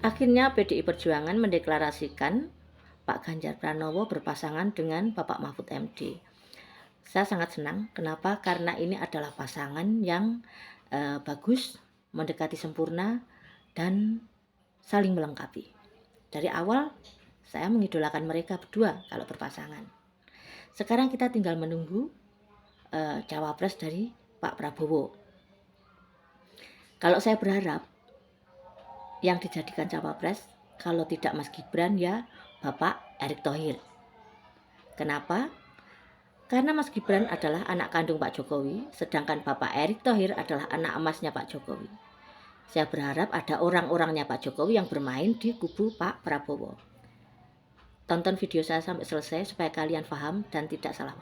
Akhirnya PDI Perjuangan mendeklarasikan Pak Ganjar Pranowo berpasangan dengan Bapak Mahfud MD. Saya sangat senang. Kenapa? Karena ini adalah pasangan yang bagus, mendekati sempurna, dan saling melengkapi. Dari awal saya mengidolakan mereka berdua kalau berpasangan. Sekarang kita tinggal menunggu cawapres dari Pak Prabowo. Kalau saya berharap yang dijadikan cawapres, kalau tidak Mas Gibran ya Bapak Erick Thohir. Kenapa? Karena Mas Gibran adalah anak kandung Pak Jokowi, sedangkan Bapak Erick Thohir adalah anak emasnya Pak Jokowi. Saya berharap ada orang-orangnya Pak Jokowi yang bermain di kubu Pak Prabowo. Tonton video saya sampai selesai supaya kalian paham dan tidak salah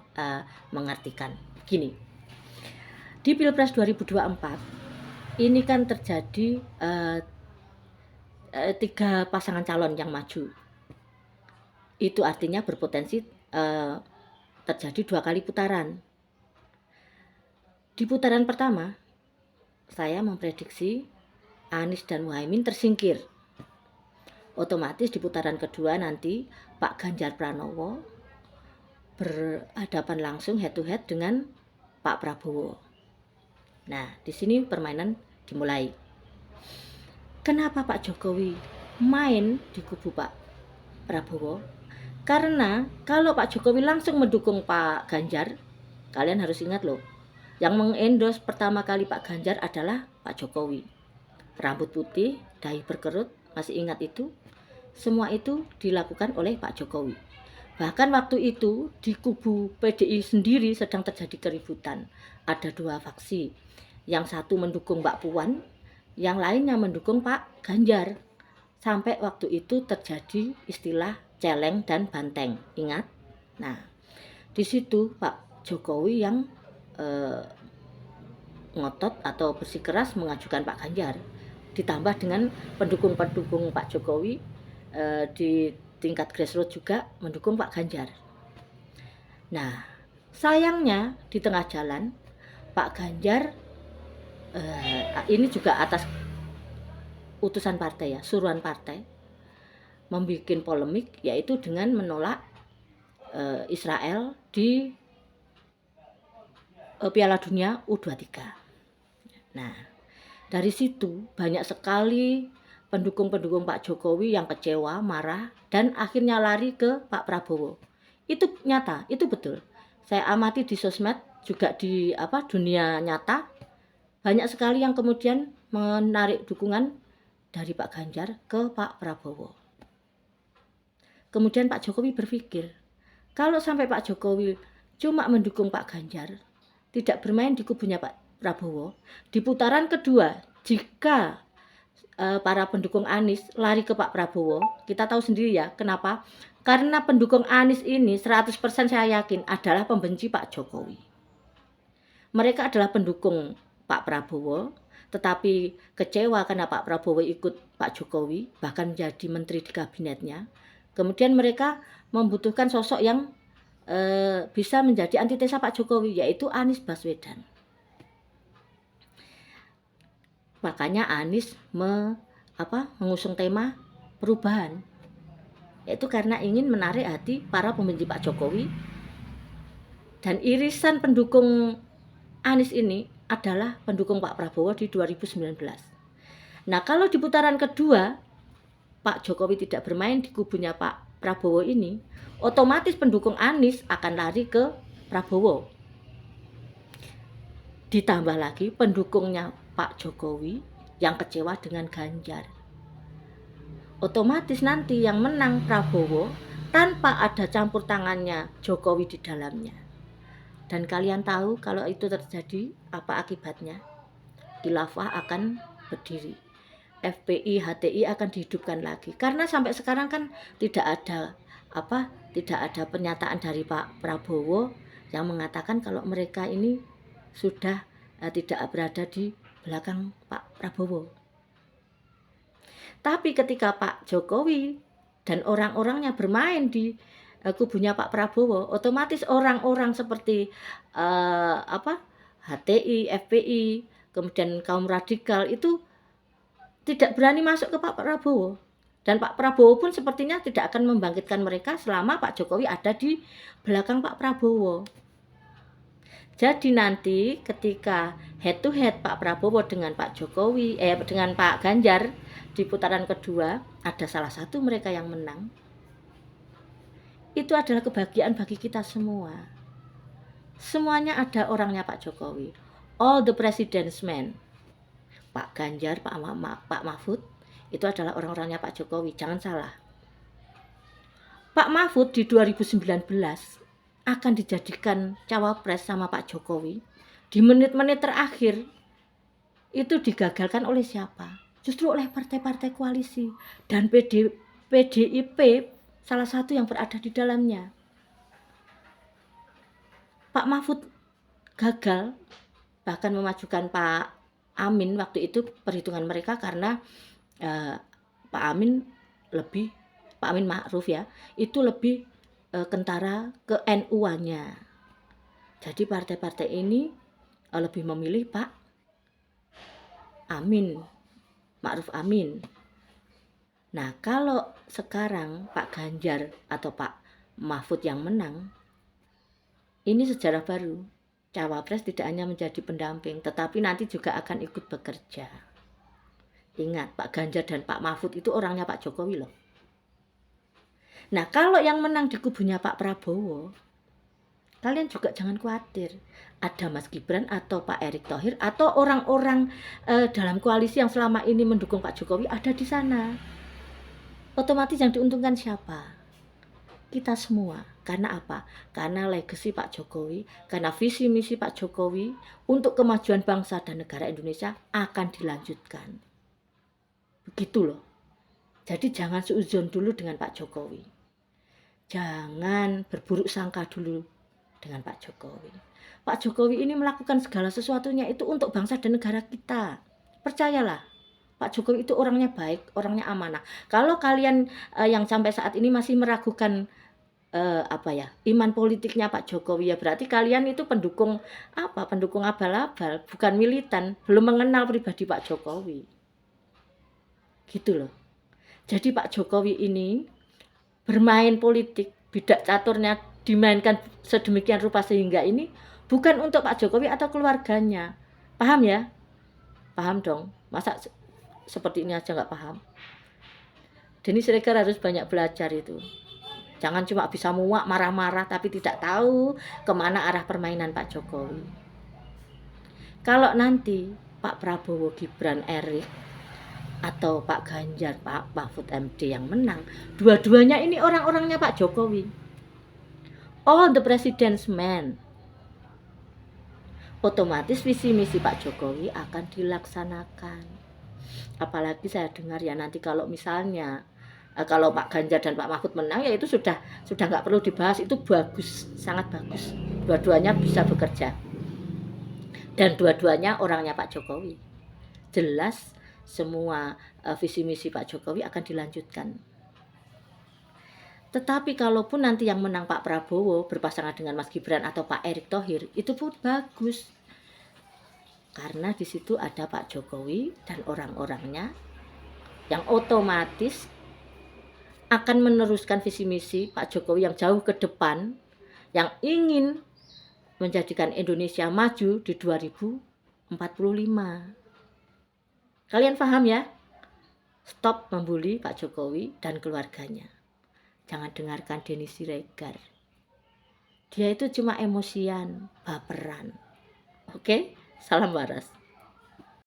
mengartikan. Gini, di Pilpres 2024 ini kan terjadi 3 pasangan calon yang maju. Itu artinya berpotensi terjadi 2 kali putaran. Di putaran pertama, saya memprediksi Anies dan Muhaimin tersingkir. Otomatis di putaran kedua nanti Pak Ganjar Pranowo berhadapan langsung head to head dengan Pak Prabowo. Nah, di sini permainan dimulai. Kenapa Pak Jokowi main di kubu Pak Prabowo? Karena kalau Pak Jokowi langsung mendukung Pak Ganjar, kalian harus ingat loh, yang mengendorse pertama kali Pak Ganjar adalah Pak Jokowi. Rambut putih, dahi berkerut, masih ingat itu? Semua itu dilakukan oleh Pak Jokowi. Bahkan waktu itu di kubu PDI sendiri sedang terjadi keributan. Ada 2 faksi. Yang satu mendukung Mbak Puan, yang lainnya mendukung Pak Ganjar. Sampai waktu itu terjadi istilah celeng dan banteng. Ingat? Nah, di situ Pak Jokowi yang ngotot atau bersikeras mengajukan Pak Ganjar. Ditambah dengan pendukung-pendukung Pak Jokowi di tingkat grassroots juga mendukung Pak Ganjar. Nah, sayangnya di tengah jalan Pak Ganjar ini juga atas utusan partai ya, suruhan partai, membuat polemik yaitu dengan menolak Israel di Piala Dunia U23. Nah, dari situ banyak sekali pendukung-pendukung Pak Jokowi yang kecewa, marah, dan akhirnya lari ke Pak Prabowo. Itu nyata, itu betul. Saya amati di sosmed, juga di dunia nyata, banyak sekali yang kemudian menarik dukungan dari Pak Ganjar ke Pak Prabowo. Kemudian Pak Jokowi berpikir, kalau sampai Pak Jokowi cuma mendukung Pak Ganjar, tidak bermain di kubunya Pak Prabowo, di putaran kedua, jika para pendukung Anies lari ke Pak Prabowo, kita tahu sendiri ya, kenapa? Karena pendukung Anies ini 100% saya yakin adalah pembenci Pak Jokowi. Mereka adalah pendukung Pak Prabowo, tetapi kecewa karena Pak Prabowo ikut Pak Jokowi, bahkan jadi menteri di kabinetnya. Kemudian mereka membutuhkan sosok yang bisa menjadi antitesa Pak Jokowi, yaitu Anies Baswedan. Makanya Anies mengusung tema perubahan, yaitu karena ingin menarik hati para pembenci Pak Jokowi. Dan irisan pendukung Anies ini adalah pendukung Pak Prabowo di 2019. Nah, kalau di putaran kedua Pak Jokowi tidak bermain di kubunya Pak Prabowo ini, otomatis pendukung Anies akan lari ke Prabowo. Ditambah lagi pendukungnya Pak Jokowi yang kecewa dengan Ganjar. Otomatis nanti yang menang Prabowo tanpa ada campur tangannya Jokowi di dalamnya. Dan kalian tahu kalau itu terjadi apa akibatnya? Khilafah akan berdiri. FPI, HTI akan dihidupkan lagi. Karena sampai sekarang kan tidak ada pernyataan dari Pak Prabowo yang mengatakan kalau mereka ini sudah tidak berada di belakang Pak Prabowo. Tapi ketika Pak Jokowi dan orang-orangnya bermain di kubunya Pak Prabowo, otomatis orang-orang seperti HTI, FPI, kemudian kaum radikal itu tidak berani masuk ke Pak Prabowo. Dan Pak Prabowo pun sepertinya tidak akan membangkitkan mereka selama Pak Jokowi ada di belakang Pak Prabowo. Jadi nanti ketika head to head Pak Prabowo dengan Pak Jokowi, dengan Pak Ganjar di putaran kedua, ada salah satu mereka yang menang. Itu adalah kebahagiaan bagi kita semua. Semuanya ada orangnya Pak Jokowi. All the president's men. Pak Ganjar, Pak Mahfud, itu adalah orang-orangnya Pak Jokowi. Jangan salah. Pak Mahfud di 2019 akan dijadikan cawapres sama Pak Jokowi. Di menit-menit terakhir itu digagalkan oleh siapa? Justru oleh partai-partai koalisi dan PDIP salah satu yang berada di dalamnya. Pak Mahfud gagal bahkan memajukan Pak Amin waktu itu, perhitungan mereka karena Pak Amin Ma'ruf ya, itu lebih kentara ke NU-nya. Jadi partai-partai ini lebih memilih Pak Amin, Ma'ruf Amin. Nah, kalau sekarang Pak Ganjar atau Pak Mahfud yang menang, ini sejarah baru. Cawapres tidak hanya menjadi pendamping, tetapi nanti juga akan ikut bekerja. Ingat, Pak Ganjar dan Pak Mahfud itu orangnya Pak Jokowi loh. Nah, kalau yang menang di kubunya Pak Prabowo, kalian juga jangan khawatir. Ada Mas Gibran atau Pak Erick Thohir atau orang-orang dalam koalisi yang selama ini mendukung Pak Jokowi ada di sana. Otomatis yang diuntungkan siapa? Kita semua. Karena apa? Karena legacy Pak Jokowi, karena visi misi Pak Jokowi untuk kemajuan bangsa dan negara Indonesia akan dilanjutkan. Begitu loh. Jadi jangan seuzon dulu dengan Pak Jokowi. Jangan berburuk sangka dulu dengan Pak Jokowi. Pak Jokowi ini melakukan segala sesuatunya itu untuk bangsa dan negara kita. Percayalah, Pak Jokowi itu orangnya baik, orangnya amanah. Kalau kalian yang sampai saat ini masih meragukan iman politiknya Pak Jokowi, ya berarti kalian itu pendukung abal-abal, bukan militan, belum mengenal pribadi Pak Jokowi. Gitu loh. Jadi Pak Jokowi ini bermain politik, bidak caturnya dimainkan sedemikian rupa sehingga ini bukan untuk Pak Jokowi atau keluarganya. Paham ya? Paham dong. Masa seperti ini aja nggak paham? Denny Siregar harus banyak belajar itu. Jangan cuma bisa muak marah-marah tapi tidak tahu kemana arah permainan Pak Jokowi. Kalau nanti Pak Prabowo, Gibran, Erick atau Pak Ganjar, Pak Mahfud MD yang menang, dua-duanya ini orang-orangnya Pak Jokowi. All the president's men. Otomatis visi misi Pak Jokowi akan dilaksanakan. Apalagi saya dengar ya nanti kalau misalnya kalau Pak Ganjar dan Pak Mahfud menang, ya itu sudah nggak perlu dibahas, itu bagus, sangat bagus. Dua-duanya bisa bekerja dan dua-duanya orangnya Pak Jokowi. Jelas semua visi misi Pak Jokowi akan dilanjutkan. Tetapi kalaupun nanti yang menang Pak Prabowo berpasangan dengan Mas Gibran atau Pak Erick Thohir, itu pun bagus. Karena di situ ada Pak Jokowi dan orang-orangnya yang otomatis akan meneruskan visi misi Pak Jokowi yang jauh ke depan, yang ingin menjadikan Indonesia maju di 2045. Kalian paham ya? Stop membuli Pak Jokowi dan keluarganya. Jangan dengarkan Denny Siregar. Dia itu cuma emosian, baperan. Oke? Salam waras.